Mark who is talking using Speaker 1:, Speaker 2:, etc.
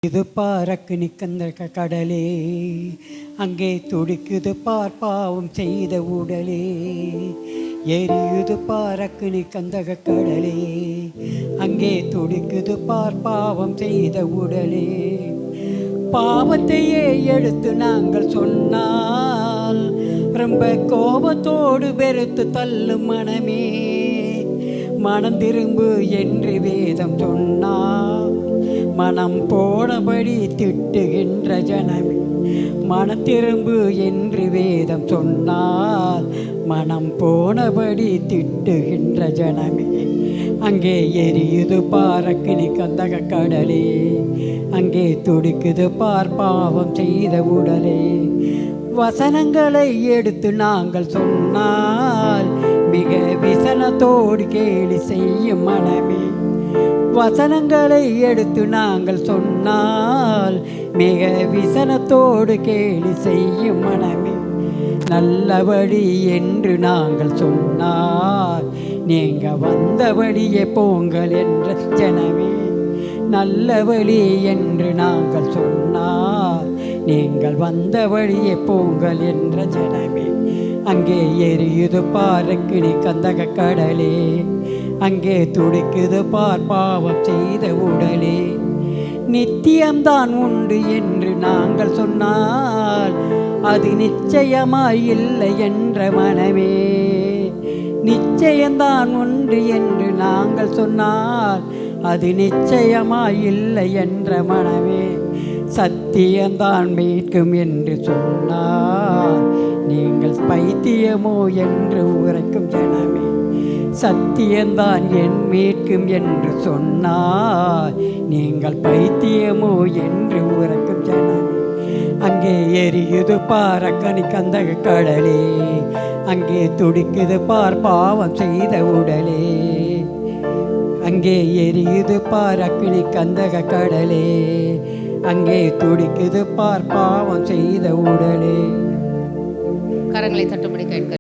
Speaker 1: இது பாரக்கு நிற்கின்ற கடலே, அங்கே துடிக்குது பார் பாவம் செய்த உடலே. எரியுது பாரக்கு நிற்கின்ற கடலே, அங்கே துடிக்குது பார் பாவம் செய்த உடலே. பாவத்தையே எடுத்து நாங்கள் சொன்னால் ரொம்ப கோபத்தோடு வெறுத்து தள்ளும் மனமே. மனம் திரும்பு என்று வேதம் சொன்னால் மனம் போனபடி திட்டுகின்ற ஜனமே. மனம் திரும்பு என்று வேதம் சொன்னால் மனம் போனபடி திட்டுகின்ற ஜனமே. அங்கே எரியுது பாரக்கினி கந்தக கடலே, அங்கே துடிக்குது பார் பாவம் செய்த உடலே. வசனங்களை எடுத்து நாங்கள் சொன்னால் மிக விசனத்தோடு கேலி செய்யும் மனமே. வசனங்களை எடுத்து நாங்கள் சொன்னால் மிக விசனத்தோடு கேலி செய்யும் மனமே. நல்லபடி என்று நாங்கள் சொன்னால் நீங்க வந்தபடியே போங்கள் என்ற ஜனமே. நல்லபடி என்று நாங்கள் சொன்னால் நீங்கள் வந்தபடியே போங்கள் என்ற ஜனமே. அங்கே எரியுது பாரக்கினி கந்தக கடலே, அங்கே துடிக்குது பார் பாவம் செய்த உடலே. நித்தியம்தான் உண்டு என்று நாங்கள் சொன்னால் அது நிச்சயமாய் இல்லை என்ற மனமே. நிச்சயம்தான் உண்டு என்று நாங்கள் சொன்னால் அது நிச்சயமாய் இல்லை என்ற மனமே. சத்தியம்தான் மீட்கும் என்று சொன்னால் நீங்கள் பைத்தியமோ என்று உரைக்கும் ஜனமே. சத்தியம்தான் என் மீட்கும் என்று சொன்னால் நீங்கள் பைத்தியமோ என்று உரைக்கும் ஜனமே. அங்கே எரியுது பாரக்கனி கந்தக கடலே, அங்கே துடிக்குது பார் பாவம் செய்த உடலே. அங்கே எரியுது பார் அக்கினி கந்தக கடலே, அங்கே துடிக்குது பார் பாவம் செய்த உடலே.
Speaker 2: கரங்களை தட்டும்படி கேட்க